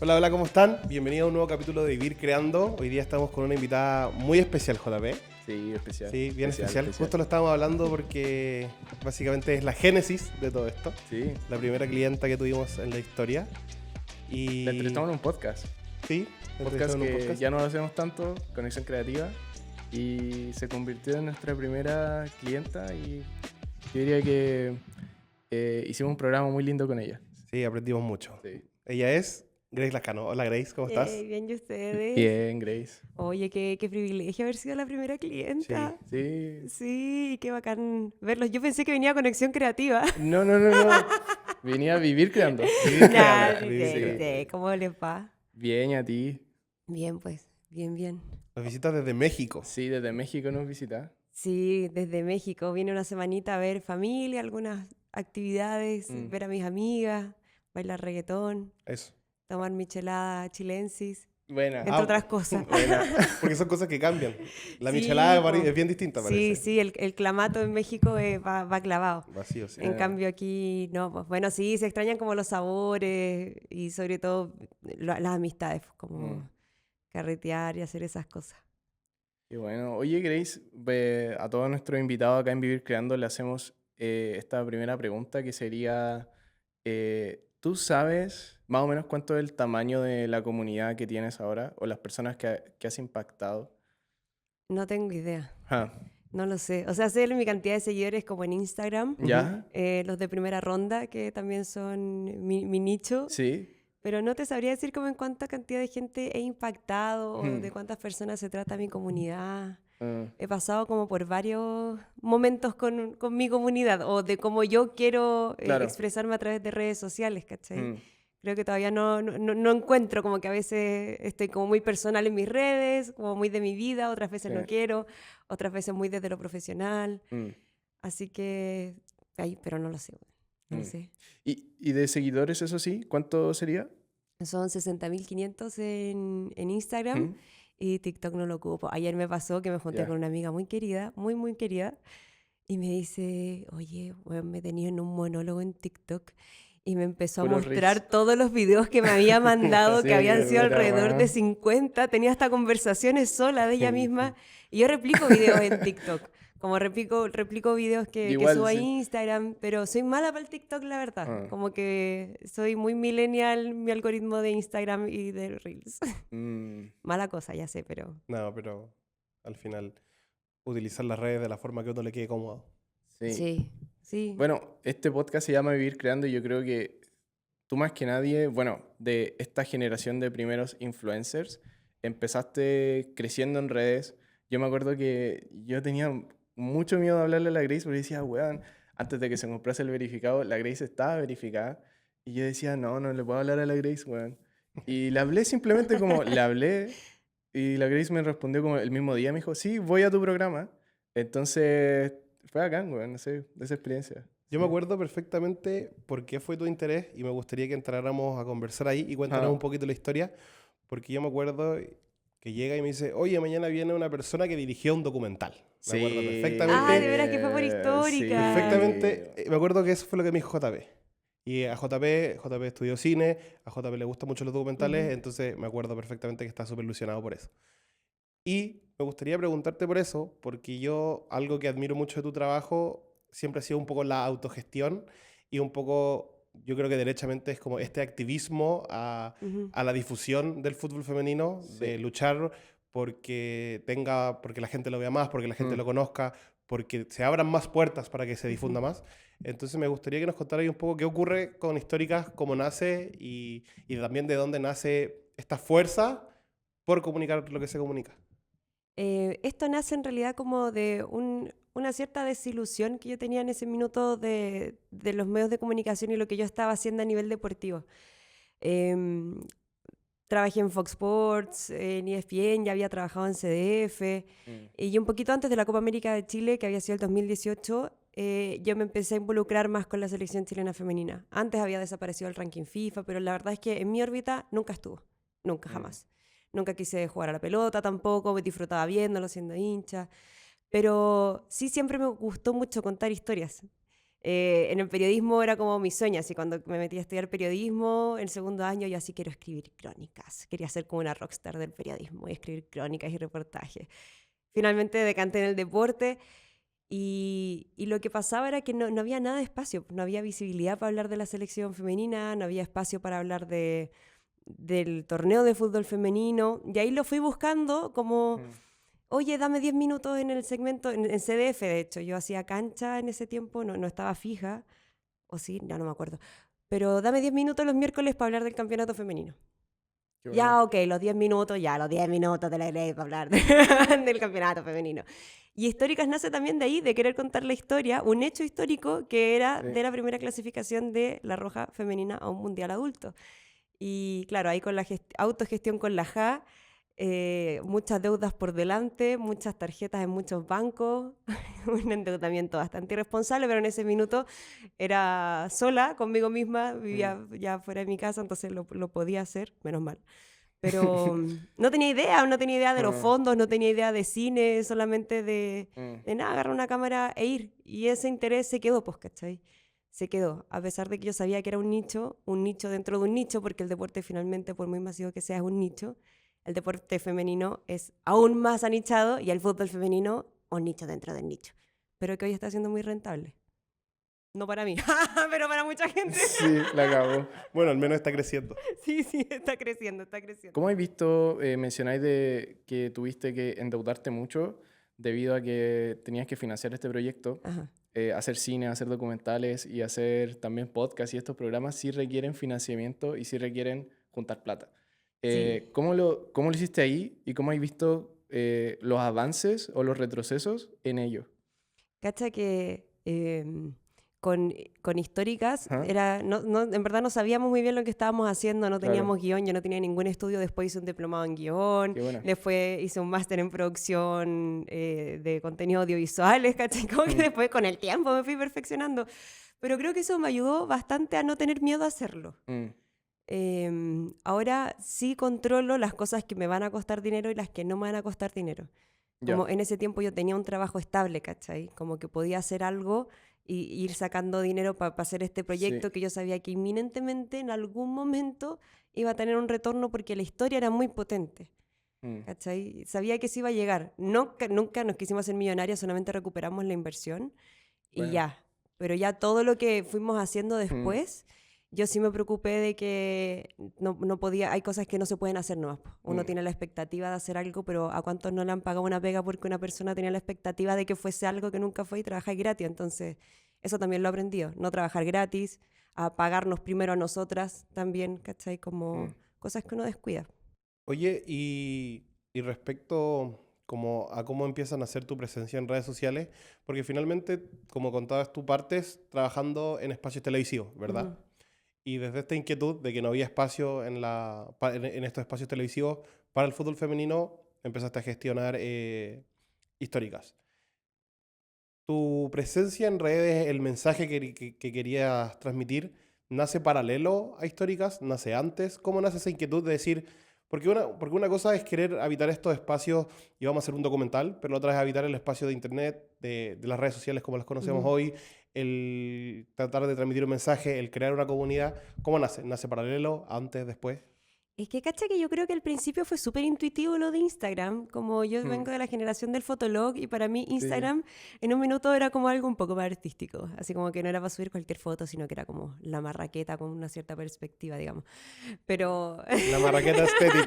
Hola, hola, ¿cómo están? Bienvenidos a un nuevo capítulo de Vivir Creando. Hoy día estamos con una invitada muy especial, JP. Sí, especial. Sí, bien especial. Justo lo estábamos hablando porque básicamente es la génesis de todo esto. Sí. La primera clienta que tuvimos en la historia. Y La entrevistamos en un podcast. Sí, Podcast que ya no lo hacemos tanto, Conexión Creativa. Y se convirtió en nuestra primera clienta y yo diría que hicimos un programa muy lindo con ella. Sí, aprendimos mucho. Sí. Ella es Grace Lascano. Hola, Grace, ¿cómo estás? Bien, ¿y ustedes? Bien, Grace. Oye, qué privilegio haber sido la primera clienta. Sí. Sí, qué bacán verlos. Yo pensé que venía a Conexión Creativa. No. Venía a vivir creando. Ya, Vivir sí, ¿cómo les va? Bien, ¿y a ti? Bien, pues, bien. Nos visitas desde México. Sí, desde México nos visita. Sí, desde México. Vine una semanita a ver familia, algunas actividades, ver a mis amigas, bailar reggaetón, Eso. tomar michelada chilensis, Buena. entre otras cosas. Buena. Porque son cosas que cambian. La Sí, michelada po. es bien distinta, parece. Sí, el clamato en México va clavado. Vacío, sí. En cambio aquí no, pues bueno, sí, se extrañan como los sabores y sobre todo las amistades, pues, como carretear y hacer esas cosas. Y bueno, oye Grace, a todos nuestros invitados acá en Vivir Creando le hacemos esta primera pregunta que sería, ¿tú sabes más o menos cuánto es el tamaño de la comunidad que tienes ahora o las personas que has impactado? No tengo idea, Ah, no lo sé. O sea, sé mi cantidad de seguidores como en Instagram, ¿ya? los de primera ronda, que también son mi nicho, Sí. pero no te sabría decir como en cuánta cantidad de gente he impactado o de Hmm. cuántas personas se trata mi comunidad. Ah, He pasado como por varios momentos con mi comunidad o de cómo yo quiero Claro. expresarme a través de redes sociales, ¿cachai? Hmm. Creo que todavía no encuentro, como que a veces estoy como muy personal en mis redes, como muy de mi vida, otras veces Sí. no quiero, otras veces muy desde lo profesional. Hmm. Así que, ay, pero no lo sé, no lo sé. ¿Y de seguidores, eso sí? ¿Cuánto sería? Son 60.500 en Instagram. Hmm. Y TikTok no lo ocupo. Ayer me pasó que me junté Ya. con una amiga muy querida, muy querida, y me dice, oye, bueno, me tenía en un monólogo en TikTok y me empezó a Puros mostrar reels. todos los videos que me había mandado, Sí, que habían sido mira, alrededor de weón. 50. Tenía hasta conversaciones sola de ella misma. Y yo replico videos en TikTok. Como replico videos que Igual, subo a sí. Instagram, pero soy mala para el TikTok, la verdad. Ah. Como que soy muy millennial, mi algoritmo de Instagram y de Reels. Mm. Mala cosa, ya sé, pero... No, pero al final utilizar las redes de la forma que a uno le quede cómodo. Sí. Sí. Bueno, este podcast se llama Vivir Creando y yo creo que tú más que nadie, bueno, de esta generación de primeros influencers, empezaste creciendo en redes. Yo me acuerdo que yo tenía mucho miedo de hablarle a la Grace porque decía, weón, antes de que se comprase el verificado, la Grace estaba verificada. Y yo decía, no le puedo hablar a la Grace, weón. Y le hablé simplemente como, le hablé y la Grace me respondió como el mismo día, me dijo, sí, voy a tu programa. Entonces, fue bacán, weón, no sé, de esa experiencia. Yo me acuerdo perfectamente por qué fue tu interés y me gustaría que entráramos a conversar ahí y cuéntanos un poquito la historia, porque yo me acuerdo que llega y me dice, oye, mañana viene una persona que dirigió un documental. Me acuerdo perfectamente. Ah, de veras que fue por Histórica. Perfectamente. Me acuerdo que eso fue lo que me dijo JP. Y a JP estudió cine, a JP le gustan mucho los documentales, entonces me acuerdo perfectamente que está súper ilusionado por eso. Y me gustaría preguntarte por eso, porque yo algo que admiro mucho de tu trabajo siempre ha sido un poco la autogestión y un poco, yo creo que derechamente es como este activismo a la difusión del fútbol femenino, de luchar porque la gente lo vea más, porque la gente lo conozca, porque se abran más puertas para que se difunda más. Entonces me gustaría que nos contarais un poco qué ocurre con Históricas, cómo nace y también de dónde nace esta fuerza por comunicar lo que se comunica. Esto nace en realidad como de una cierta desilusión que yo tenía en ese minuto de los medios de comunicación y lo que yo estaba haciendo a nivel deportivo. Em, Trabajé en Fox Sports, en ESPN, ya había trabajado en CDF, y un poquito antes de la Copa América de Chile, que había sido el 2018, yo me empecé a involucrar más con la selección chilena femenina. Antes había desaparecido el ranking FIFA, pero la verdad es que en mi órbita nunca estuvo, nunca, jamás. Nunca quise jugar a la pelota tampoco, me disfrutaba viéndolo, siendo hincha, pero sí siempre me gustó mucho contar historias. En el periodismo era como mi sueño, así cuando me metí a estudiar periodismo, en segundo año yo así quiero escribir crónicas, quería ser como una rockstar del periodismo y escribir crónicas y reportajes. Finalmente decanté en el deporte y lo que pasaba era que no había nada de espacio, no había visibilidad para hablar de la selección femenina, no había espacio para hablar del torneo de fútbol femenino, y ahí lo fui buscando como... Oye, dame 10 minutos en el segmento, en CDF, de hecho, yo hacía cancha en ese tiempo, no estaba fija, o sí, ya no me acuerdo, pero dame 10 minutos los miércoles para hablar del campeonato femenino. Qué Ya, bueno. ok, los 10 minutos, ya, los 10 minutos de la ley para hablar del campeonato femenino. Y Históricas nace también de ahí, de querer contar la historia, un hecho histórico que era Sí. de la primera clasificación de la Roja femenina a un mundial adulto. Y claro, ahí con la autogestión con la JA, muchas deudas por delante, muchas tarjetas en muchos bancos, un endeudamiento bastante irresponsable, pero en ese minuto era sola conmigo misma, vivía ya fuera de mi casa, entonces lo podía hacer, menos mal. Pero no tenía idea de los Ah, fondos, no tenía idea de cine, solamente de mm, nada, agarrar una cámara e ir. Y ese interés se quedó, pues, ¿cachai? Se quedó, a pesar de que yo sabía que era un nicho dentro de un nicho, porque el deporte finalmente, por muy masivo que sea, es un nicho. El deporte femenino es aún más anichado y el fútbol femenino un nicho dentro del nicho. Pero que hoy está siendo muy rentable. No para mí, pero para mucha gente. sí, la acabó. Bueno, al menos está creciendo. Sí, está creciendo, está creciendo. ¿Cómo has visto, mencionáis de que tuviste que endeudarte mucho debido a que tenías que financiar este proyecto? Ajá. Hacer cine, hacer documentales y hacer también podcasts y estos programas sí requieren financiamiento y sí requieren juntar plata. Sí. ¿Cómo lo hiciste ahí y cómo has visto los avances o los retrocesos en ello? Cacha que con Históricas Ajá. era, en verdad no sabíamos muy bien lo que estábamos haciendo, no Claro. teníamos guión, yo no tenía ningún estudio, después hice un diplomado en guión, Qué buena. después hice un máster en producción de contenido audiovisuales, ¿cachai? Como que después con el tiempo me fui perfeccionando. Pero creo que eso me ayudó bastante a no tener miedo a hacerlo. Mm, Ahora sí controlo las cosas que me van a costar dinero y las que no me van a costar dinero. ya. Como en ese tiempo yo tenía un trabajo estable, ¿cachai? Como que podía hacer algo y ir sacando dinero para hacer este proyecto Sí. que yo sabía que inminentemente en algún momento iba a tener un retorno porque la historia era muy potente, Mm, ¿cachai? Sabía que se iba a llegar. No, nunca nos quisimos hacer millonarios, solamente recuperamos la inversión y bueno. ya. Pero ya todo lo que fuimos haciendo Mm, después, yo sí me preocupé de que no podía, hay cosas que no se pueden hacer nomás, po. Uno mm, tiene la expectativa de hacer algo, pero ¿a cuántos no le han pagado una pega porque una persona tenía la expectativa de que fuese algo que nunca fue y trabajar gratis? Entonces, eso también lo he aprendido, no trabajar gratis, a pagarnos primero a nosotras también, ¿cachai? Como mm. cosas que uno descuida. Oye, y respecto como a cómo empiezan a hacer tu presencia en redes sociales, porque finalmente, como contabas, tú partes trabajando en espacios televisivos, ¿verdad? Ujú. Y desde esta inquietud de que no había espacio en estos espacios televisivos para el fútbol femenino, empezaste a gestionar históricas. ¿Tu presencia en redes, el mensaje que querías transmitir, nace paralelo a históricas? ¿Nace antes? ¿Cómo nace esa inquietud de decir, porque una cosa es querer habitar estos espacios y vamos a hacer un documental, pero la otra es habitar el espacio de internet, de las redes sociales como las conocemos Ujú. hoy, el tratar de transmitir un mensaje, el crear una comunidad? ¿Cómo nace? ¿Nace paralelo, antes, después? Es que, cacha, que yo creo que al principio fue súper intuitivo lo de Instagram. Como yo Mm, vengo de la generación del fotolog y para mí sí. Instagram en un minuto era como algo un poco más artístico. Así como que no era para subir cualquier foto, sino que era como la marraqueta con una cierta perspectiva, digamos. Pero La marraqueta estética.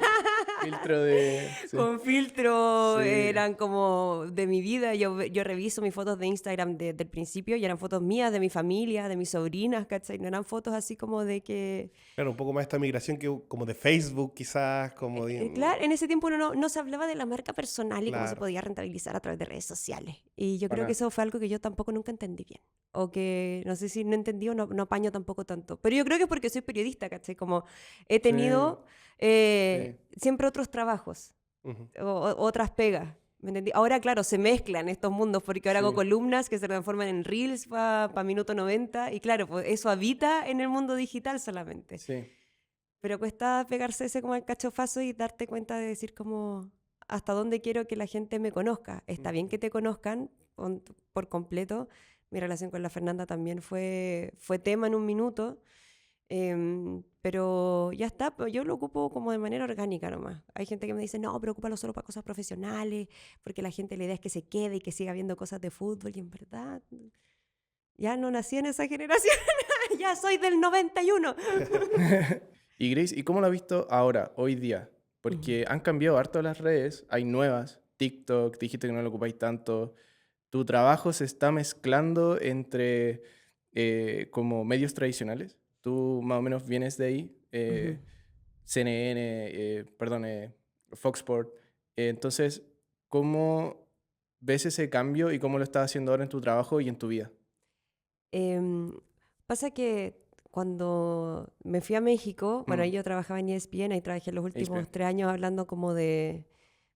Filtro de... Sí. con filtro Sí. eran como de mi vida. Yo reviso mis fotos de Instagram del principio y eran fotos mías, de mi familia, de mis sobrinas, ¿cachai? No eran fotos así como de que... Claro, un poco más esta migración que como de Facebook, quizás, como de... Claro, en ese tiempo no se hablaba de la marca personal y cómo se Claro. podía rentabilizar a través de redes sociales. Y yo creo que Buena. eso fue algo que yo tampoco nunca entendí bien. O que no sé si no entendí o no apaño tampoco tanto. Pero yo creo que es porque soy periodista, ¿cachai? Como he Sí, tenido sí. siempre otros trabajos, Ujú. otras pegas. ¿Me entendí? Ahora, claro, se mezclan estos mundos porque ahora hago Sí. columnas que se transforman en reels para minuto 90 y claro, pues eso habita en el mundo digital solamente. Sí. Pero cuesta pegarse ese como el cachofazo y darte cuenta de decir como hasta dónde quiero que la gente me conozca. Está bien que te conozcan por completo, mi relación con la Fernanda también fue tema en un minuto. Pero ya está, pues yo lo ocupo como de manera orgánica nomás. Hay gente que me dice, no, pero ocúpalo solo para cosas profesionales, porque la gente, la idea es que se quede y que siga viendo cosas de fútbol, y en verdad, ya no nací en esa generación, ya soy del 91. Y Grace, ¿y cómo lo has visto ahora, hoy día? Porque han cambiado harto las redes, hay nuevas, TikTok, dijiste que no lo ocupáis tanto. ¿Tu trabajo se está mezclando entre como medios tradicionales? Tú más o menos vienes de ahí, Ujú. CNN, perdón, Fox Sport. Entonces, ¿cómo ves ese cambio y cómo lo estás haciendo ahora en tu trabajo y en tu vida? Em, Pasa que cuando me fui a México, bueno, ahí Mm, yo trabajaba en ESPN, ahí trabajé los últimos ESPN. 3 años hablando como de,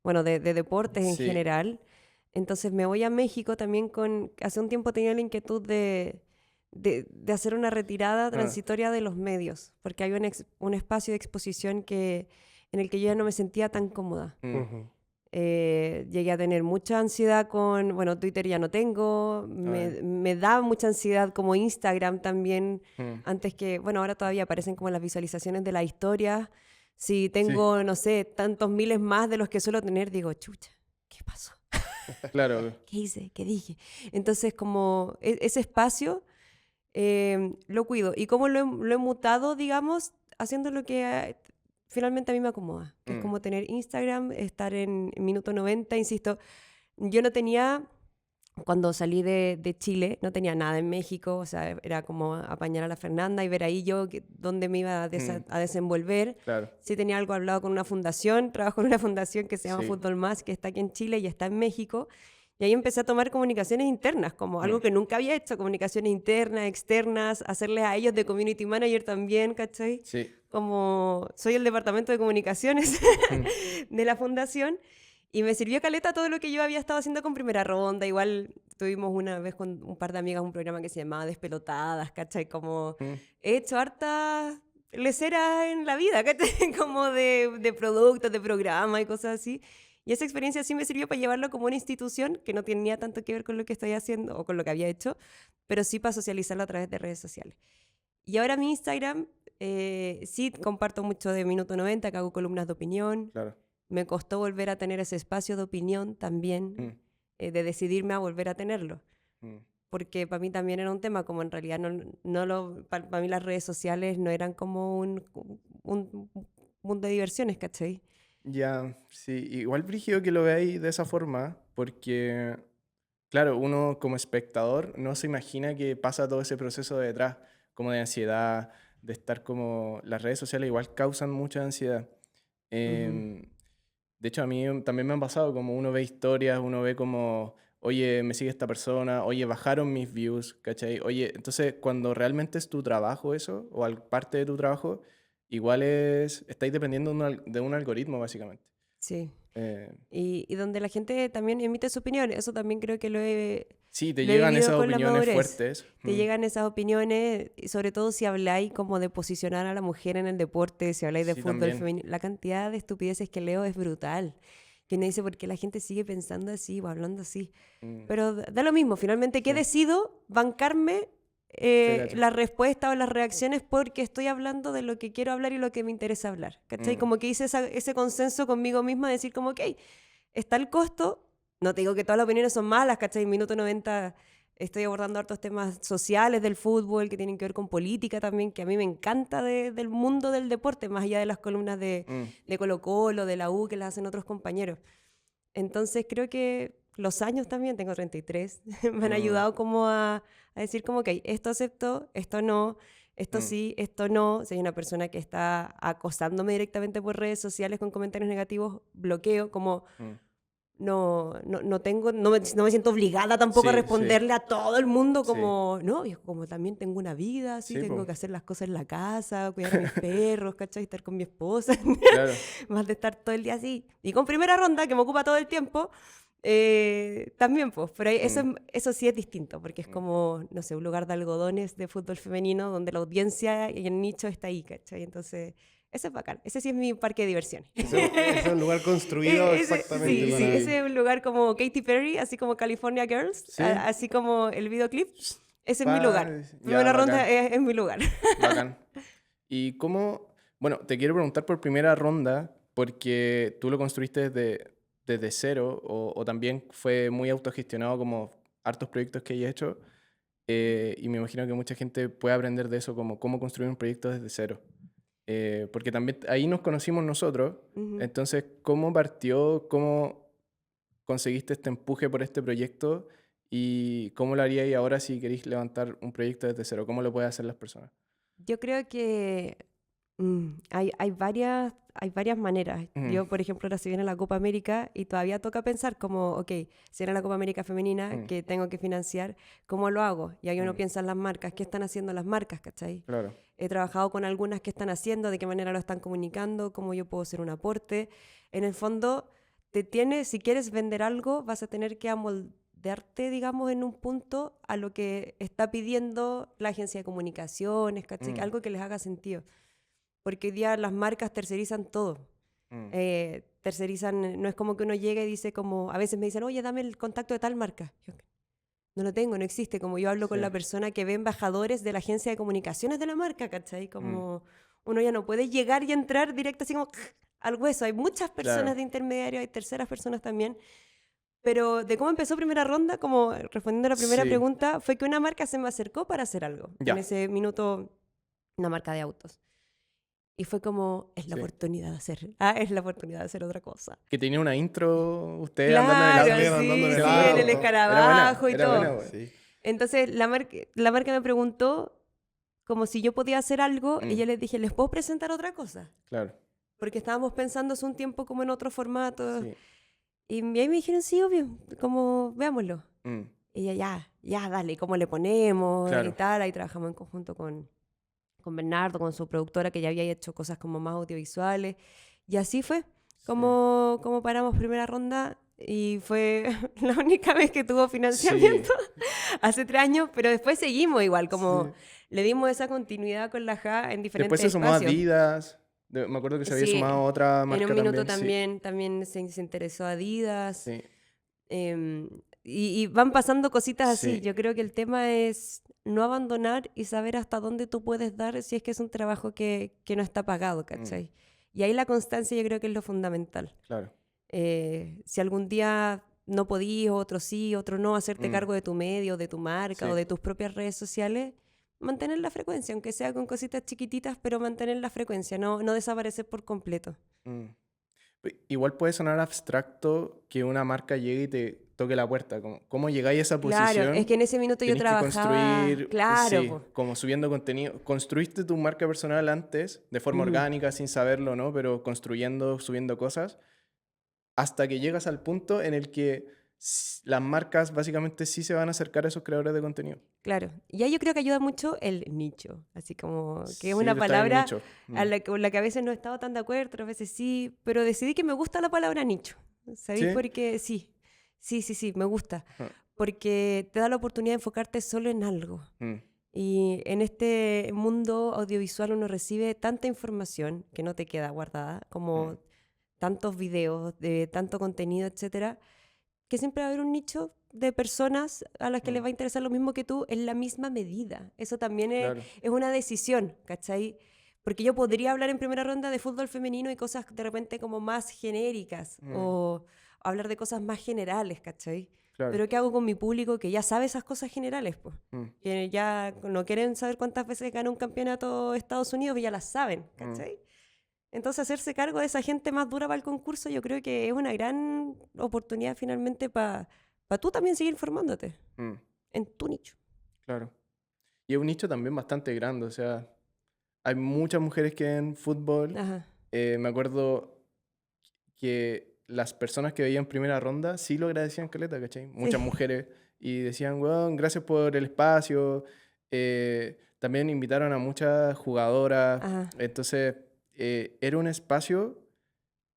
bueno, de deportes en Sí. general. Entonces me voy a México también hace un tiempo tenía la inquietud de hacer una retirada Ah, transitoria de los medios, porque hay un espacio de exposición en el que yo ya no me sentía tan cómoda. mm, Ujú. Llegué a tener mucha ansiedad bueno, Twitter ya no tengo, a ver, me da mucha ansiedad como Instagram también, mm, antes que, bueno, ahora todavía aparecen como las visualizaciones de la historia. Si sí, tengo, no sé, tantos miles más de los que suelo tener, digo, chucha, ¿qué pasó? claro. ¿Qué hice? ¿Qué dije? Entonces, como ese espacio lo cuido. ¿Y cómo lo he mutado, digamos? Haciendo lo que finalmente a mí me acomoda, que es Mm, como tener Instagram, estar en minuto 90, insisto. Yo no tenía, cuando salí de Chile, no tenía nada en México, o sea, era como apañar a la Fernanda y ver ahí yo dónde me iba mm, a desenvolver. claro, Sí tenía algo hablado con una fundación, trabajo en una fundación que se llama sí. Fútbol Más, que está aquí en Chile y está en México. Y ahí empecé a tomar comunicaciones internas, como algo Mm, que nunca había hecho, comunicaciones internas, externas, hacerles a ellos de community manager también, ¿cachai? sí. Como soy el departamento de comunicaciones Mm, de la fundación y me sirvió caleta todo lo que yo había estado haciendo con Primera Ronda. Igual tuvimos una vez con un par de amigas un programa que se llamaba Despelotadas, ¿cachai? Como mm, he hecho harta leceras en la vida, ¿cachai? Como de productos, de programas y cosas así. Y esa experiencia sí me sirvió para llevarlo como una institución que no tenía tanto que ver con lo que estoy haciendo o con lo que había hecho, pero sí para socializarlo a través de redes sociales. Y ahora mi Instagram, sí comparto mucho de Minuto 90, que hago columnas de opinión. claro. Me costó volver a tener ese espacio de opinión también, Mm, de decidirme a volver a tenerlo. mm. Porque para mí también era un tema, como en realidad para mí las redes sociales no eran como un mundo de diversiones, ¿cachai? Ya, sí, igual brígido que lo veáis de esa forma, porque, claro, uno como espectador no se imagina que pasa todo ese proceso de detrás, como de ansiedad, de estar como... Las redes sociales igual causan mucha ansiedad. Ujú. Em, de hecho, a mí también me han pasado, como uno ve historias, uno ve como, oye, me sigue esta persona, oye, bajaron mis views, ¿cachai? Oye, entonces cuando realmente es tu trabajo eso, o parte de tu trabajo, igual estáis dependiendo de un algoritmo, básicamente. Sí. Eh, Y donde la gente también emite su opinión, eso también creo que sí, te lo he llegan vivido esas con la opiniones madurez. fuertes. Te llegan esas opiniones, y sobre todo si habláis como de posicionar a la mujer en el deporte, si habláis de Sí, fútbol también. femenino. La cantidad de estupideces que leo es brutal. Que uno dice, ¿por qué la gente sigue pensando así o hablando así? Mm, Pero da lo mismo, finalmente, ¿qué sí, decido? Bancarme te cacho. la respuesta o las reacciones porque estoy hablando de lo que quiero hablar y lo que me interesa hablar. ¿Cachai? Mm, Como que hice ese consenso conmigo misma de decir como, ok, está el costo. No te digo que todas las opiniones son malas, ¿cachai? En Minuto 90 estoy abordando hartos temas sociales del fútbol que tienen que ver con política también, que a mí me encanta del mundo del deporte, más allá de las columnas mm, de Colo-Colo, de la U, que las hacen otros compañeros. Entonces creo que los años también, tengo 33, me han mm, ayudado como a decir como, ok, esto acepto, esto no, esto mm, sí, esto no. Si hay una persona que está acosándome directamente por redes sociales con comentarios negativos, bloqueo, como mm. no me siento obligada tampoco a Sí, sí. responderle a todo el mundo Sí, como, no, y como también tengo una vida, así, sí, tengo pues, que hacer las cosas en la casa, cuidar a mis perros, ¿cachai? Estar con mi esposa, claro. más de estar todo el día así. Y con Primera Ronda, que me ocupa todo el tiempo, también, pues, pero Mm, eso sí es distinto, porque es mm. como, no sé, un lugar de algodones de fútbol femenino donde la audiencia y el nicho está ahí, ¿cachai? Entonces, Ese es bacán. Ese sí es mi parque de diversiones. Ese es un lugar construido exactamente Sí, para... ese es un lugar como Katy Perry, así como California Girls, Sí. así como el videoclip. Ese es mi Pa, lugar. ya, Primera ronda bacán. es mi lugar. Bacán. ¿Y cómo? Bueno, te quiero preguntar por primera ronda, porque tú lo construiste desde cero, o también fue muy autogestionado como hartos proyectos que hayas hecho, y me imagino que mucha gente puede aprender de eso, como cómo construir un proyecto desde cero. Porque también ahí nos conocimos nosotros, Ujú. entonces, ¿cómo partió? ¿Cómo conseguiste este empuje por este proyecto? ¿Y cómo lo haríais ahora si queréis levantar un proyecto desde cero? ¿Cómo lo pueden hacer las personas? Yo creo que hay varias maneras. Ujú, Yo, por ejemplo, ahora se viene la Copa América y todavía toca pensar como, ok, si viene la Copa América femenina mm, que tengo que financiar, ¿cómo lo hago? Y ahí uno mm, piensa en las marcas, ¿qué están haciendo las marcas, cachai? claro. He trabajado con algunas que están haciendo, de qué manera lo están comunicando, cómo yo puedo ser un aporte. En el fondo, si quieres vender algo, vas a tener que amoldarte, digamos, en un punto a lo que está pidiendo la agencia de comunicaciones, ¿cachai? Mm, Algo que les haga sentido. Porque hoy día las marcas tercerizan todo. mm, Tercerizan, no es como que uno llega y dice como, a veces me dicen, oye, dame el contacto de tal marca. Yo, no lo tengo, no existe. Como yo hablo sí. con la persona que ve embajadores de la agencia de comunicaciones de la marca, ¿cachai? Mm, Como uno ya no puede llegar y entrar directo así como al hueso. Hay muchas personas claro. de intermediario, hay terceras personas también. Pero de cómo empezó primera ronda, como respondiendo a la primera Sí. pregunta, fue que una marca se me acercó para hacer algo. En Ya. ese minuto, una marca de autos. Y fue como, es la Sí. oportunidad de hacer, es la oportunidad de hacer otra cosa. Que tenía una intro usted andando en el Claro, auto. Salían andando en sí, el sí, en el auto. escarabajo y Era buena, todo. güey. Sí. Entonces la marca me preguntó como si yo podía hacer algo y Mm, yo les dije, ¿les puedo presentar otra cosa? claro. Porque estábamos pensando hace un tiempo como en otro formato. Sí. Y ahí me dijeron, sí, obvio, como veámoslo. Mm, Y ya, dale, ¿cómo le ponemos? Y claro. tal, ahí trabajamos en conjunto con Bernardo, con su productora que ya había hecho cosas como más audiovisuales. Y así fue Sí. como paramos primera ronda y fue la única vez que tuvo Sí. financiamiento hace 3 años, pero después seguimos igual, como Sí. le dimos esa continuidad con la JA en Después diferentes se sumó espacios. Adidas. Me acuerdo que se había Sí, sumado otra en un marca minuto también. también se interesó Adidas. Sí. em, y van pasando cositas así. Sí. Yo creo que el tema es no abandonar y saber hasta dónde tú puedes dar si es que es un trabajo que no está pagado, Mm, ¿cachai? Y ahí la constancia yo creo que es lo fundamental. claro. Si algún día no podís, otro sí, otro no, hacerte Mm, cargo de tu medio, de tu marca o sí. de tus propias redes sociales, mantener la frecuencia, aunque sea con cositas chiquititas, pero mantener la frecuencia, no desaparecer por completo. Mm. Igual puede sonar abstracto que una marca llegue y te toque la puerta. ¿Cómo llegáis a esa Claro, es que posición? en ese minuto yo Tenéis que trabajaba, construir, claro, sí, po. como subiendo contenido. Construiste tu marca personal antes, de forma Ujú. orgánica, sin saberlo, ¿no? Pero construyendo, subiendo cosas, hasta que llegas al punto en el que las marcas básicamente sí se van a acercar a esos creadores de contenido. Claro, y ahí yo creo que ayuda mucho el nicho, así como que es Sí, una está bien palabra nicho. con la que a veces no he estado tan de acuerdo, otras veces sí, pero decidí que me gusta la palabra nicho. ¿Sabéis ¿Sí? por qué? Sí, me gusta, Ah, porque te da la oportunidad de enfocarte solo en algo. mm, Y en este mundo audiovisual uno recibe tanta información que no te queda guardada, mm, como tantos videos, de tanto contenido, etcétera, que siempre va a haber un nicho de personas a las que les mm, va a interesar lo mismo que tú en la misma medida. Eso también claro. es una decisión, ¿cachai? Porque yo podría hablar en primera ronda de fútbol femenino y cosas de repente como más genéricas Mm, o hablar de cosas más generales, ¿cachai? claro. Pero ¿qué hago con mi público que ya sabe esas cosas generales, pues? Mm, Que ya no quieren saber cuántas veces gana un campeonato Estados Unidos, pero ya las saben, mm, ¿cachai? Entonces hacerse cargo de esa gente más dura para el concurso yo creo que es una gran oportunidad finalmente para tú también seguir formándote mm, en tu nicho. claro. Y es un nicho también bastante grande, o sea, hay muchas mujeres que ven fútbol. Ajá. Me acuerdo que las personas que veían primera ronda sí lo agradecían caleta, ¿cachai? Muchas Sí. mujeres y decían, weón, gracias por el espacio. También invitaron a muchas jugadoras. Ajá. Entonces, era un espacio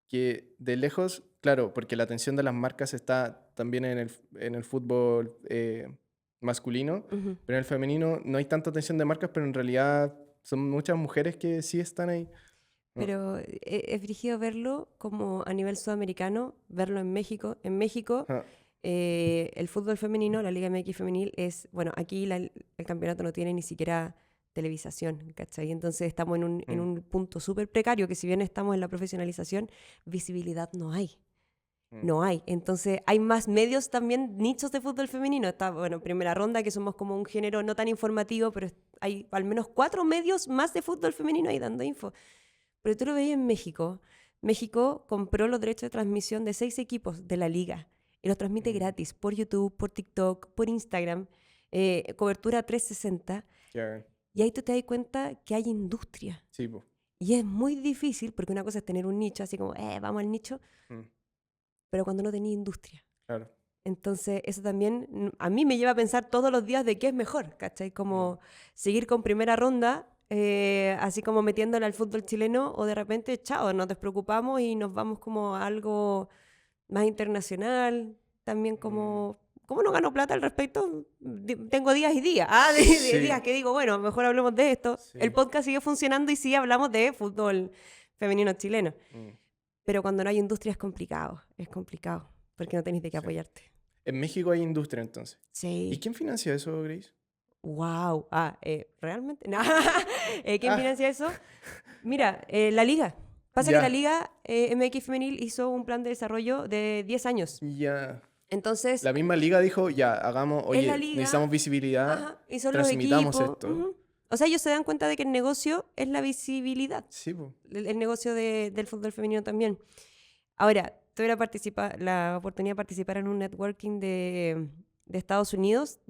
que de lejos, claro, porque la atención de las marcas está también en el fútbol masculino, Ujú. pero en el femenino no hay tanta atención de marcas, pero en realidad son muchas mujeres que sí están ahí. pero es brígido verlo como a nivel sudamericano, verlo en México. En México, Ah, el fútbol femenino, la Liga MX femenil, bueno, aquí el campeonato no tiene ni siquiera televisación, ¿cachai? Entonces estamos en un punto súper precario, que si bien estamos en la profesionalización, visibilidad no hay. No hay. Entonces, hay más medios también, nichos de fútbol femenino. Está, bueno, Primera Ronda, que somos como un género no tan informativo, pero hay al menos 4 medios más de fútbol femenino ahí dando info. Pero tú lo veías en México. México compró los derechos de transmisión de 6 equipos de la liga y los transmite gratis por YouTube, por TikTok, por Instagram, cobertura 360. ya, Y ahí tú te das cuenta que hay industria. sí, po. Y es muy difícil, porque una cosa es tener un nicho, así como, vamos al nicho, pero cuando no tenía industria. Claro. Entonces, eso también a mí me lleva a pensar todos los días de qué es mejor, ¿cachai? Como seguir con Primera Ronda, así como metiéndole al fútbol chileno, o de repente, chao, nos despreocupamos y nos vamos como a algo más internacional. También como no gano plata al respecto, tengo días y días. De Sí. días que digo, bueno, mejor hablemos de esto. Sí. El podcast sigue funcionando y sí hablamos de fútbol femenino chileno. Pero cuando no hay industria es complicado, porque no tenés de qué apoyarte. En México hay industria, entonces. Sí. ¿Y quién financia eso, Grace? Wow. ¿Realmente? No. ¿Quién financia eso? Mira, la liga. Pasa Ya. que la liga MX Femenil hizo un plan de desarrollo de 10 años. Ya. Entonces, La misma liga dijo, ya, hagamos, oye, la liga, necesitamos visibilidad, ajá, y son los transmitamos equipos. esto. Ujú. O sea, ellos se dan cuenta de que el negocio es la visibilidad. Sí, pues. El negocio del fútbol femenino también. Ahora, tuve la oportunidad de participar en un networking de Estados Unidos,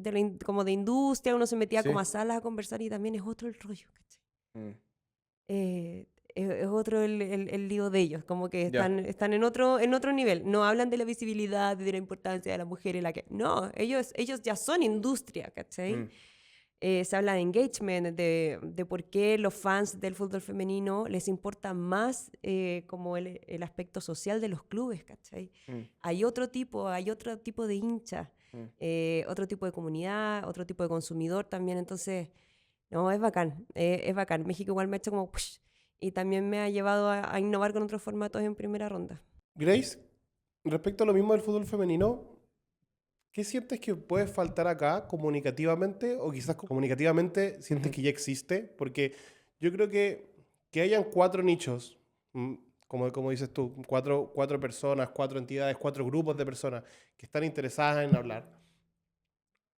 como de industria, uno se metía Sí. como a salas a conversar y también es otro el rollo, ¿cachai? Es otro el lío de ellos, como que Ya. están en otro nivel. No hablan de la visibilidad, de la importancia de la mujer y No, ellos ya son industria, ¿cachai? Se habla de engagement, de por qué los fans del fútbol femenino les importa más como el aspecto social de los clubes, ¿cachai? Hay otro tipo de hincha, otro tipo de comunidad, otro tipo de consumidor también. Entonces, no, es bacán, es bacán. México igual me ha hecho como... Push, y también me ha llevado a innovar con otros formatos en Primera Ronda. Grace, respecto a lo mismo del fútbol femenino, ¿qué sientes que puede faltar acá comunicativamente? O quizás comunicativamente sientes que ya existe. Porque yo creo que hayan 4 nichos, como dices tú, 4 personas, 4 entidades, 4 grupos de personas que están interesadas en hablar.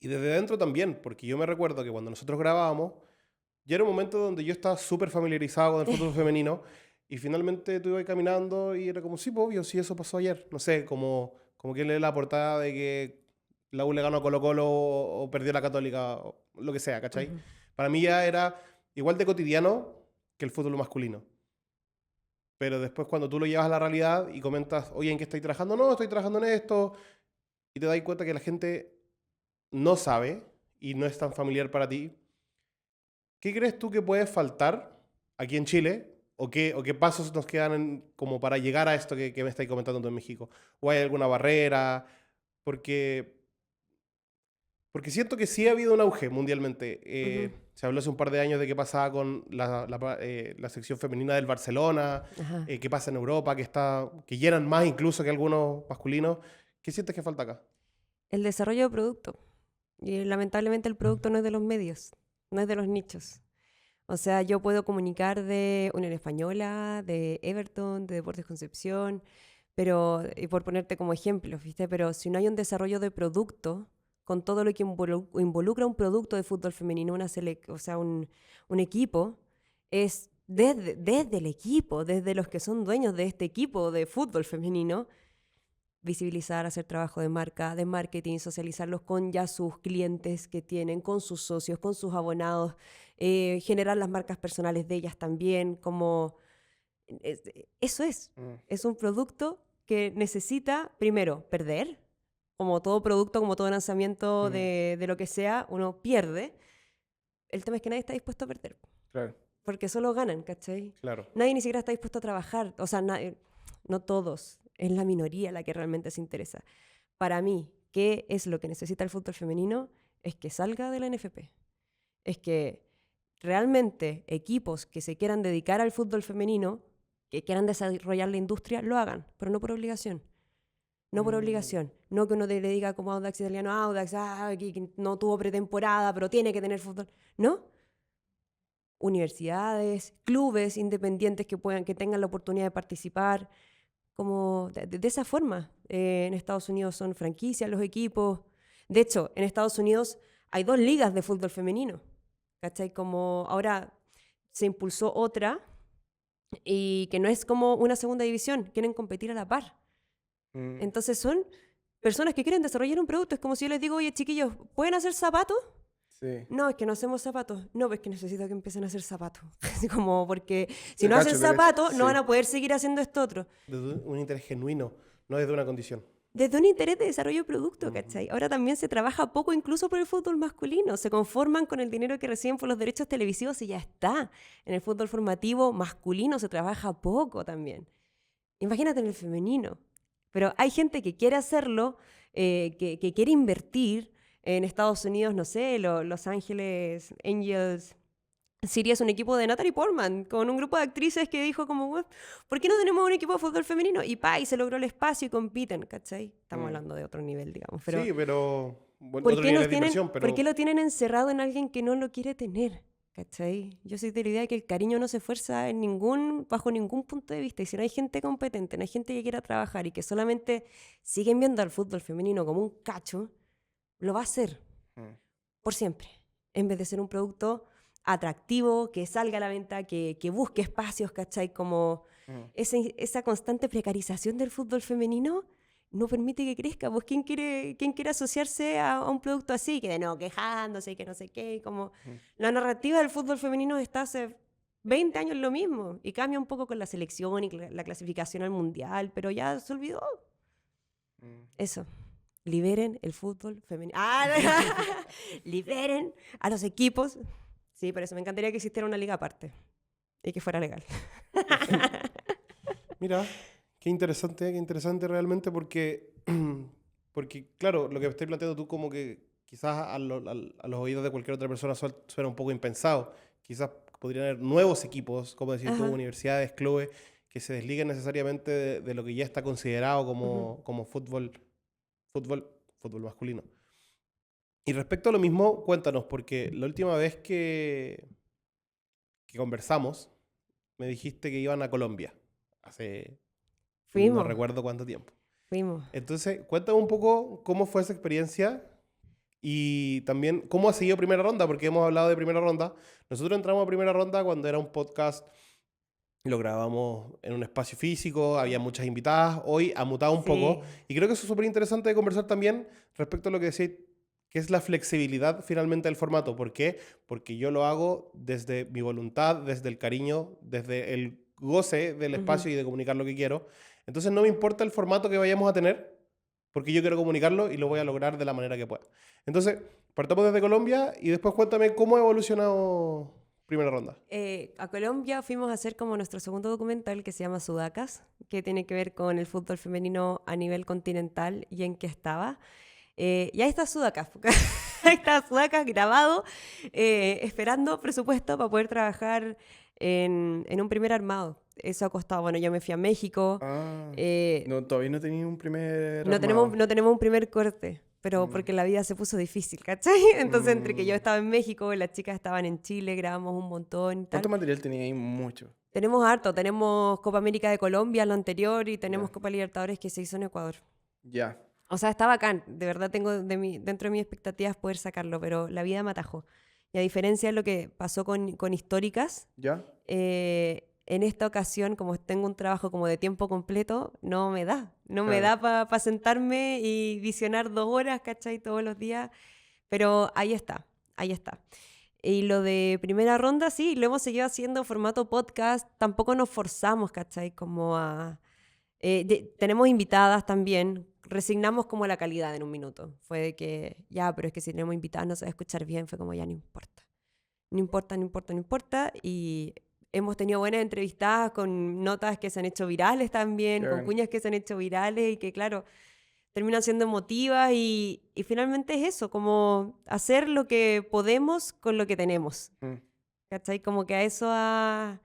Y desde dentro también, porque yo me recuerdo que cuando nosotros grabábamos, ya era un momento donde yo estaba súper familiarizado con el fútbol femenino y finalmente tú ibas caminando y era como, sí, pues, obvio, sí, eso pasó ayer. No sé, como que lee la portada de que la U le ganó a Colo-Colo o perdió la Católica, o lo que sea, ¿cachai? Para mí ya era igual de cotidiano que el fútbol masculino. Pero después cuando tú lo llevas a la realidad y comentas, oye, ¿en qué estoy trabajando? No, estoy trabajando en esto. Y te das cuenta que la gente no sabe y no es tan familiar para ti. ¿Qué crees tú que puede faltar aquí en Chile? ¿O qué pasos nos quedan como para llegar a esto que me estáis comentando tú en México? ¿O hay alguna barrera? Porque siento que sí ha habido un auge mundialmente. Se habló hace un par de años de qué pasaba con la sección femenina del Barcelona, qué pasa en Europa, que llenan más incluso que algunos masculinos. ¿Qué sientes que falta acá? El desarrollo de producto. Y lamentablemente el producto no es de los medios, no es de los nichos. O sea, yo puedo comunicar de Unión Española, de Everton, de Deportes Concepción, pero, y por ponerte como ejemplo, ¿viste? Pero si no hay un desarrollo de producto, con todo lo que involucra un producto de fútbol femenino, un equipo, es desde el equipo, desde los que son dueños de este equipo de fútbol femenino, visibilizar, hacer trabajo de marca, de marketing, socializarlos con ya sus clientes que tienen, con sus socios, con sus abonados, generar las marcas personales de ellas también, como... Eso es un producto que necesita, primero, perder, como todo producto, como todo lanzamiento de lo que sea, uno pierde. El tema es que nadie está dispuesto a perder. Claro. Porque solo ganan, ¿cachai? Claro. Nadie ni siquiera está dispuesto a trabajar, o sea, no todos, es la minoría la que realmente se interesa. Para mí, ¿qué es lo que necesita el fútbol femenino? Es que salga de la NFP. Es que realmente equipos que se quieran dedicar al fútbol femenino que quieran desarrollar la industria, lo hagan, pero no por obligación. No por obligación. No que uno le diga como Audax Italiano, Audax, que no tuvo pretemporada, pero tiene que tener fútbol. No. Universidades, clubes independientes que tengan la oportunidad de participar, como de esa forma. En Estados Unidos son franquicias los equipos. De hecho, en Estados Unidos hay 2 ligas de fútbol femenino. ¿Cachai? Como ahora se impulsó otra y que no es como una segunda división, quieren competir a la par. Entonces son personas que quieren desarrollar un producto. Es como si yo les digo, oye, chiquillos, ¿pueden hacer zapatos? Sí. No, es que no hacemos zapatos. No, pues que necesito que empiecen a hacer zapatos. Así como porque si Te no cacho, hacen te cacho. zapatos, no Sí. van a poder seguir haciendo esto otro. Desde un interés genuino, no desde una condición. Desde un interés de desarrollo de producto, ¿cachai? Ahora también se trabaja poco incluso por el fútbol masculino. Se conforman con el dinero que reciben por los derechos televisivos y ya está. En el fútbol formativo masculino se trabaja poco también. Imagínate en el femenino. Pero hay gente que quiere hacerlo, que quiere invertir. En Estados Unidos, no sé, Los Ángeles Angels City es un equipo de Natalie Portman, con un grupo de actrices que dijo como, "Bueno, ¿por qué no tenemos un equipo de fútbol femenino?" Y y se logró el espacio y compiten, ¿cachai? Estamos hablando de otro nivel, digamos. Pero Sí, pero bueno, ¿por otro qué, nivel de inversión, pero ¿por qué lo tienen encerrado en alguien que no lo quiere tener? ¿Cachai? Yo soy de la idea de que el cariño no se esfuerza bajo ningún punto de vista. Y si no hay gente competente, no hay gente que quiera trabajar y que solamente siguen viendo al fútbol femenino como un cacho, lo va a hacer por siempre. En vez de ser un producto atractivo, que salga a la venta, que busque espacios, ¿cachai? Como esa constante precarización del fútbol femenino no permite que crezca. Pues ¿quién quiere asociarse a un producto así? Que de no, quejándose y que no sé qué. Como la narrativa del fútbol femenino está hace 20 años lo mismo. Y cambia un poco con la selección y la clasificación al mundial, pero ya se olvidó. Eso. Liberen el fútbol femenino. Liberen a los equipos. Sí, por eso me encantaría que existiera una liga aparte y que fuera legal. mira, qué interesante realmente porque, porque, claro, lo que estás planteando tú como que quizás a los oídos de cualquier otra persona suena un poco impensado. Quizás podrían haber nuevos equipos, como decir tú, Ajá. universidades, clubes, que se desliguen necesariamente de lo que ya está considerado como fútbol masculino. Y respecto a lo mismo, cuéntanos, porque la última vez que conversamos, me dijiste que iban a Colombia, hace no Fuimos, recuerdo cuánto tiempo. fuimos. Entonces, cuéntame un poco cómo fue esa experiencia y también cómo ha seguido Primera Ronda, porque hemos hablado de Primera Ronda. Nosotros entramos a Primera Ronda cuando era un podcast, lo grabamos en un espacio físico, había muchas invitadas. Hoy ha mutado un poco Sí. y creo que eso es súper interesante de conversar también respecto a lo que decía, que es la flexibilidad finalmente del formato. ¿Por qué? Porque yo lo hago desde mi voluntad, desde el cariño, desde el goce del espacio y de comunicar lo que quiero. Entonces no me importa el formato que vayamos a tener, porque yo quiero comunicarlo y lo voy a lograr de la manera que pueda. Entonces, partamos desde Colombia y después cuéntame cómo ha evolucionado Primera Ronda. A Colombia fuimos a hacer como nuestro segundo documental que se llama Sudacas, que tiene que ver con el fútbol femenino a nivel continental y en qué estaba. Y ahí está Sudacas. Ahí está Sudacas grabado, esperando presupuesto para poder trabajar en un primer armado. Eso ha costado, bueno, yo me fui a México. No, todavía no tenía un primer No armado. tenemos un primer corte, pero porque la vida se puso difícil, ¿cachai? Entonces, entre que yo estaba en México y las chicas estaban en Chile, grabamos un montón y tal. ¿Cuánto material tenía ahí? Mucho. Tenemos harto, tenemos Copa América de Colombia, lo anterior, y tenemos Ya. Copa Libertadores que se hizo en Ecuador. Ya. O sea, está bacán, de verdad tengo dentro de mis expectativas poder sacarlo, pero la vida me atajó. Y a diferencia de lo que pasó con Históricas, ¿Ya? en esta ocasión, como tengo un trabajo como de tiempo completo, no me da. No me Claro. da para sentarme y visionar 2 horas, ¿cachai? Todos los días. Pero ahí está, ahí está. Y lo de Primera Ronda, sí, lo hemos seguido haciendo formato podcast. Tampoco nos forzamos, ¿cachai? Como a... tenemos invitadas también. Resignamos como la calidad en un minuto. Fue de que, ya, pero es que si tenemos invitadas no se va a escuchar bien. Fue como, ya, no importa. No importa, no importa, no importa. Y hemos tenido buenas entrevistadas con notas que se han hecho virales también, Qué con bueno. cuñas que se han hecho virales y que, claro, terminan siendo emotivas y finalmente es eso, como hacer lo que podemos con lo que tenemos. Mm. ¿Cachai? Como que a eso ha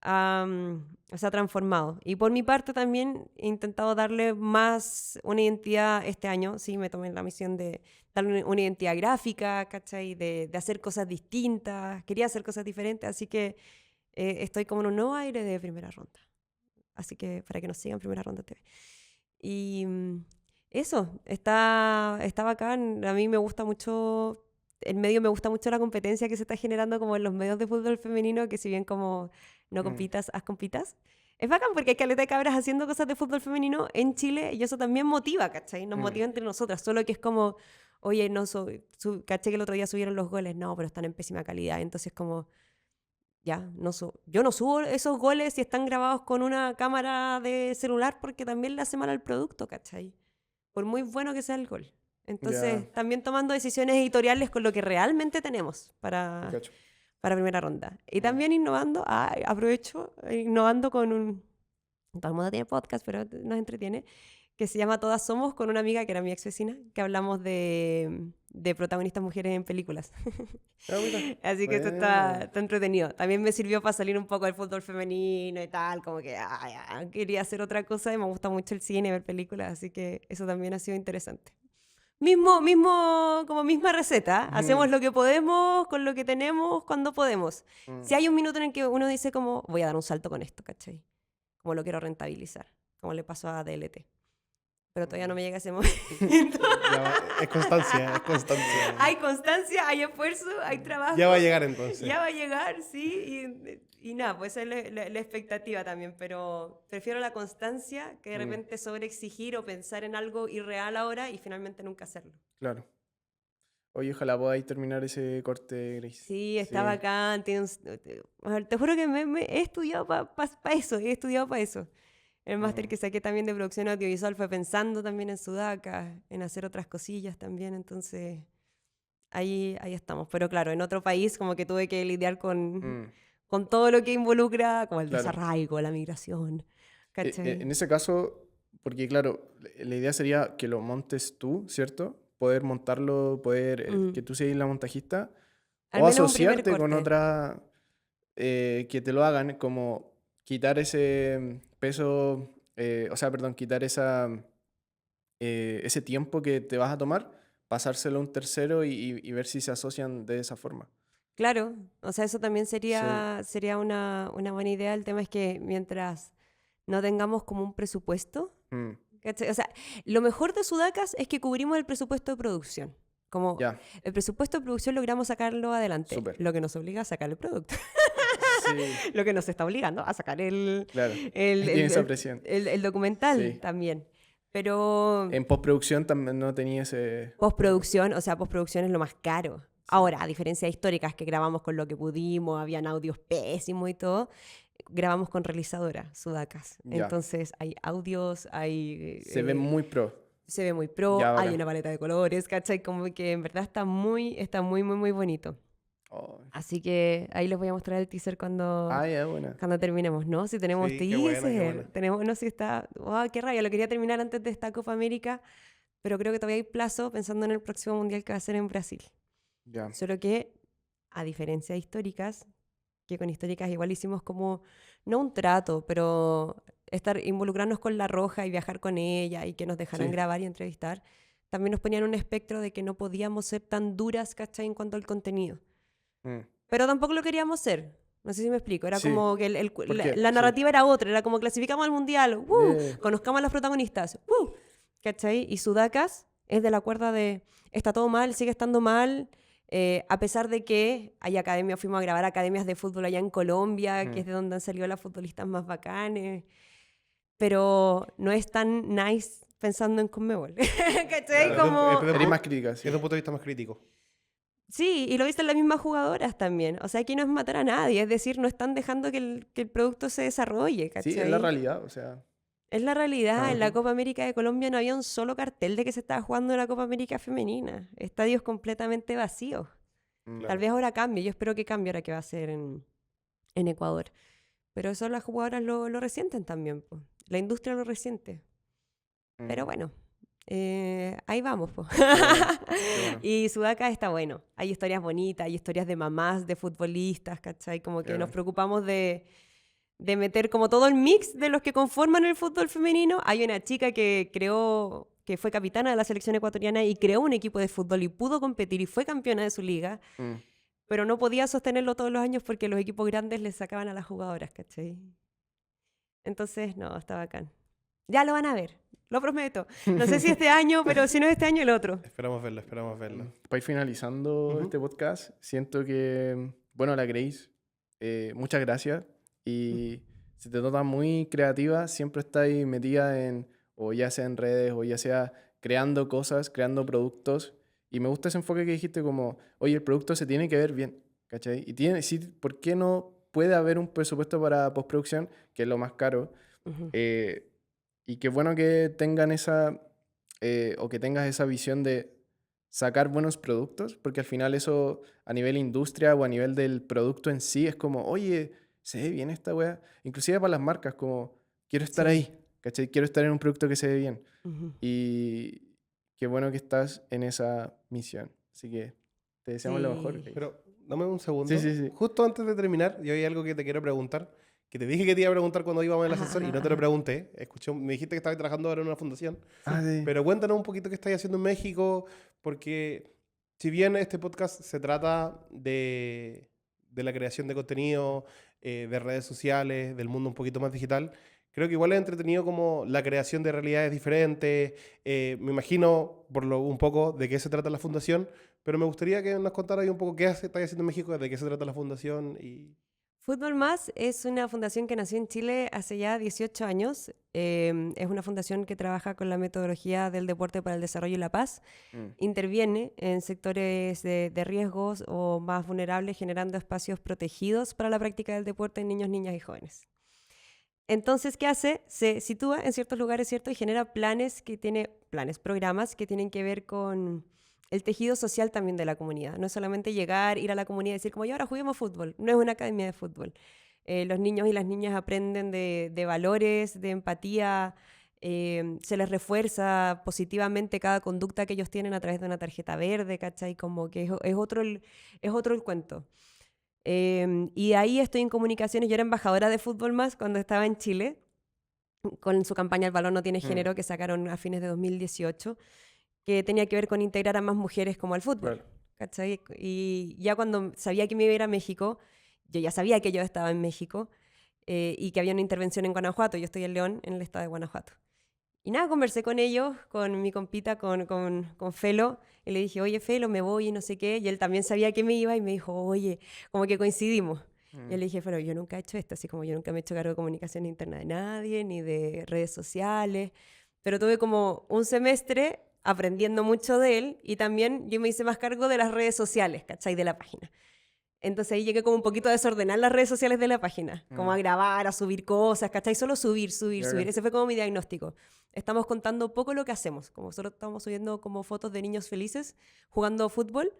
se ha transformado. Y por mi parte también he intentado darle más una identidad este año. Sí, me tomé la misión de darle una identidad gráfica, ¿cachai? De hacer cosas distintas. Quería hacer cosas diferentes, así que estoy como en un nuevo aire de Primera Ronda. Así que para que nos sigan, Primera Ronda TV. Y eso, está bacán. A mí me gusta mucho, el medio me gusta mucho la competencia que se está generando como en los medios de fútbol femenino, que si bien como no compitas, haz compitas. Es bacán porque hay caleta de cabras haciendo cosas de fútbol femenino en Chile y eso también motiva, ¿cachai? Nos motiva entre nosotras, solo que es como, oye, no caché que el otro día subieron los goles, no, pero están en pésima calidad, entonces como... Ya, yo no subo esos goles si están grabados con una cámara de celular porque también le hace mal al producto, ¿cachai? Por muy bueno que sea el gol. Entonces, también tomando decisiones editoriales con lo que realmente tenemos para primera ronda. Y también innovando, aprovecho, innovando con un... Todo el mundo tiene podcast, pero nos entretiene, que se llama Todas Somos, con una amiga que era mi ex vecina, que hablamos de protagonistas mujeres en películas. Así que esto está entretenido. También me sirvió para salir un poco del fútbol femenino y tal, como que quería hacer otra cosa y me gusta mucho el cine, ver películas, así que eso también ha sido interesante. Como misma receta, hacemos lo que podemos con lo que tenemos cuando podemos. Si hay un minuto en el que uno dice como, voy a dar un salto con esto, ¿cachai? Como lo quiero rentabilizar, como le pasó a DLT. Pero todavía no me llega ese momento. Es constancia, es constancia. Hay constancia, hay esfuerzo, hay trabajo. Ya va a llegar entonces. Ya va a llegar, sí. Y nada, pues esa es la expectativa también. Pero prefiero la constancia que de repente sobreexigir o pensar en algo irreal ahora y finalmente nunca hacerlo. Claro. Oye, ojalá podáis terminar ese corte, Grace. Sí, está bacán. Te juro que he estudiado para eso. He estudiado para eso. El máster que saqué también de producción audiovisual fue pensando también en Sudaca, en hacer otras cosillas también, entonces ahí estamos. Pero claro, en otro país como que tuve que lidiar con todo lo que involucra, como el desarraigo, la migración. ¿Cachai? En ese caso, porque claro, la idea sería que lo montes tú, ¿cierto? Poder montarlo, que tú seas la montajista, Al o menos un asociarte primer con corte. otra que te lo hagan, como quitar ese peso, quitar ese tiempo que te vas a tomar, pasárselo a un tercero y ver si se asocian de esa forma. Claro, o sea, eso también sería una buena idea. El tema es que mientras no tengamos como un presupuesto, ¿cachai? O sea, lo mejor de Sudacas es que cubrimos el presupuesto de producción. Como el presupuesto de producción logramos sacarlo adelante. Súper. Lo que nos obliga a sacar el producto. Sí. Lo que nos está obligando a sacar esa presión. el documental también. Pero en postproducción también no tenía ese... postproducción es lo más caro. Ahora, a diferencia de históricas que grabamos con lo que pudimos, habían audios pésimos y todo, grabamos con realizadora, Sudacas. Entonces hay audios, hay... Se ve muy pro. Se ve muy pro, hay una paleta de colores, ¿cachai? Como que en verdad está muy, muy bonito. Así que ahí les voy a mostrar el teaser cuando terminemos, ¿no? Si tenemos teaser, tenemos, no sé si está... qué rabia, lo quería terminar antes de esta Copa América, pero creo que todavía hay plazo pensando en el próximo mundial que va a ser en Brasil. Solo que, a diferencia de históricas, que con históricas igual hicimos como, no un trato, pero involucrarnos con La Roja y viajar con ella y que nos dejaran grabar y entrevistar, también nos ponían un espectro de que no podíamos ser tan duras, ¿cachai? En cuanto al contenido. Pero tampoco lo queríamos ser. No sé si me explico. Era como que la narrativa era otra. Era como clasificamos al mundial. Conozcamos a los protagonistas. ¿Cachai? Y Sudacas es de la cuerda de está todo mal, sigue estando mal. A pesar de que hay academias, fuimos a grabar academias de fútbol allá en Colombia, que es de donde han salido las futbolistas más bacanes. Pero no es tan nice pensando en Conmebol. ¿Cachai? Eres más crítica. Es un punto de vista más crítico. Sí, y lo dicen las mismas jugadoras también. O sea, aquí no es matar a nadie. Es decir, no están dejando que el producto se desarrolle, ¿cachai? Sí, es la realidad, o sea... Es la realidad. En la Copa América de Colombia no había un solo cartel de que se estaba jugando la Copa América femenina. Estadios completamente vacíos. Tal vez ahora cambie. Yo espero que cambie ahora que va a ser en Ecuador. Pero eso las jugadoras lo resienten también, po. La industria lo resiente. Pero bueno... ahí vamos, po. Bueno. Y Sudaca está bueno. Hay historias bonitas, hay historias de mamás, de futbolistas, ¿cachai? Como que nos preocupamos de de meter como todo el mix de los que conforman el fútbol femenino. Hay una chica que fue capitana de la selección ecuatoriana y creó un equipo de fútbol y pudo competir y fue campeona de su liga, pero no podía sostenerlo todos los años porque los equipos grandes les sacaban a las jugadoras, ¿cachai? Entonces, no, está bacán. Ya lo van a ver, lo prometo. No sé si este año, pero si no este año, el otro. Esperamos verlo, esperamos verlo. Para ir finalizando este podcast, siento que, bueno, la Grace, muchas gracias. Y se te nota muy creativa, siempre estás ahí metida en, o ya sea en redes, o ya sea creando cosas, creando productos. Y me gusta ese enfoque que dijiste como, oye, el producto se tiene que ver bien, ¿cachai? Y tiene, sí, ¿por qué no puede haber un presupuesto para postproducción, que es lo más caro? Y qué bueno que tengan esa, o que tengas esa visión de sacar buenos productos, porque al final eso a nivel industria o a nivel del producto en sí es como, oye, se ve bien esta wea. Inclusive para las marcas, como, quiero estar ahí, ¿cachai? Quiero estar en un producto que se ve bien. Y qué bueno que estás en esa misión. Así que te deseamos lo mejor. Pero dame un segundo. Sí. Justo antes de terminar, yo hay algo que te quiero preguntar, que te dije que te iba a preguntar cuando íbamos al ascensor y no te lo pregunté. Me dijiste que estabas trabajando ahora en una fundación. Sí. Pero cuéntanos un poquito qué estás haciendo en México, porque si bien este podcast se trata de la creación de contenido, de redes sociales, del mundo un poquito más digital, creo que igual es entretenido como la creación de realidades diferentes. Me imagino un poco de qué se trata la fundación, pero me gustaría que nos contaras un poco qué estás haciendo en México, de qué se trata la fundación. Fútbol Más es una fundación que nació en Chile hace ya 18 años. Es una fundación que trabaja con la metodología del deporte para el desarrollo y la paz. Interviene en sectores de riesgos o más vulnerables, generando espacios protegidos para la práctica del deporte en niños, niñas y jóvenes. Entonces, ¿qué hace? Se sitúa en ciertos lugares, ¿cierto? Y genera programas que tienen que ver con el tejido social también de la comunidad. No es solamente llegar, ir a la comunidad y decir como, y ahora juguemos fútbol. No es una academia de fútbol. Los niños y las niñas aprenden de valores, de empatía, se les refuerza positivamente cada conducta que ellos tienen a través de una tarjeta verde, ¿cachai? Como que es otro el cuento. Y ahí estoy en comunicaciones. Yo era embajadora de Fútbol Más cuando estaba en Chile, con su campaña El Balón no tiene género, que sacaron a fines de 2018, que tenía que ver con integrar a más mujeres como al fútbol. ¿Cachai? Y ya cuando sabía que me iba a ir a México, yo ya sabía que yo estaba en México y que había una intervención en Guanajuato. Yo estoy en León, en el estado de Guanajuato. Y nada, conversé con ellos, con mi compita, con Felo, y le dije, oye, Felo, me voy y no sé qué. Y él también sabía que me iba y me dijo, oye, como que coincidimos. Y yo le dije, Felo, yo nunca he hecho esto, así como yo nunca me he hecho cargo de comunicación interna de nadie, ni de redes sociales. Pero tuve como un semestre aprendiendo mucho de él y también yo me hice más cargo de las redes sociales, ¿cachai? De la página. Entonces ahí llegué como un poquito a desordenar las redes sociales de la página, como a grabar, a subir cosas, ¿cachai? Solo subir. Ese fue como mi diagnóstico. Estamos contando poco lo que hacemos, como solo estamos subiendo como fotos de niños felices jugando fútbol,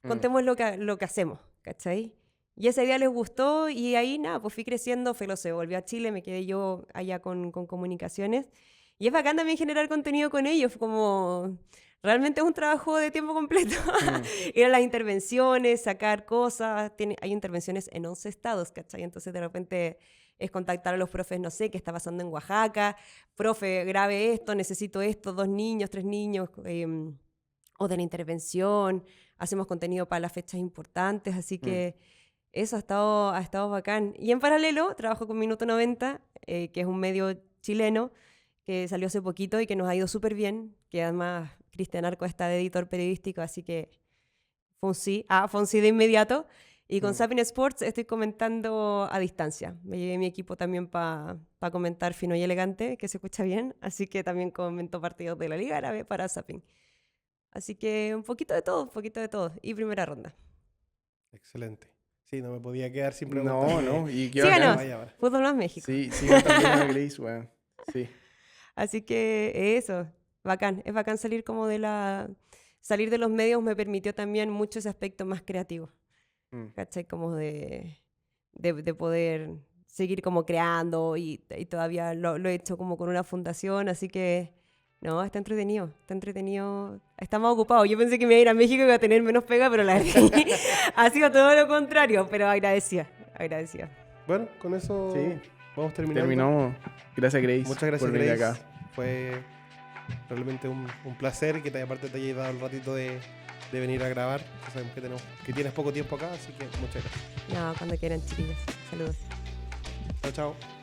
contemos lo que hacemos, ¿cachai? Y ese día les gustó y ahí nada, pues fui creciendo, Felo se volvió a Chile, me quedé yo allá con comunicaciones. Y es bacán también generar contenido con ellos, como realmente es un trabajo de tiempo completo. Ir a las intervenciones, sacar cosas. Hay intervenciones en 11 estados, ¿cachai? Entonces de repente es contactar a los profes, no sé, qué está pasando en Oaxaca. Profe, grabe esto, necesito esto, 2 niños, 3 niños. O de la intervención. Hacemos contenido para las fechas importantes, así que eso ha estado bacán. Y en paralelo trabajo con Minuto 90, que es un medio chileno, que salió hace poquito y que nos ha ido súper bien, que además Cristian Arco está de editor periodístico, así que fue un sí de inmediato. Y con Sapin Sports estoy comentando a distancia. Me llevé mi equipo también para comentar fino y elegante, que se escucha bien, así que también comento partidos de la Liga Árabe para Sapin. Así que un poquito de todo. Y primera ronda. Excelente. Sí, no me podía quedar sin preguntar. No. Y qué síganos, Fútbol Más México. Sí, también a Grace, bueno. Sí. Así que eso, bacán. Es bacán salir como salir de los medios me permitió también mucho ese aspecto más creativo. ¿Cachai? Como de poder seguir como creando y todavía lo he hecho como con una fundación, así que no, está entretenido. Está más ocupado. Yo pensé que me iba a ir a México y iba a tener menos pega, pero la verdad ha sido todo lo contrario, pero agradecida. Bueno, con eso Vamos terminando. Terminamos. Gracias, Grace. Muchas gracias, por venir Grace. acá. Fue realmente un placer que aparte te hayas dado el ratito de venir a grabar. Sabemos que tienes poco tiempo acá, así que muchas gracias. No, cuando quieran, chiquillos. Saludos. Chao, chao.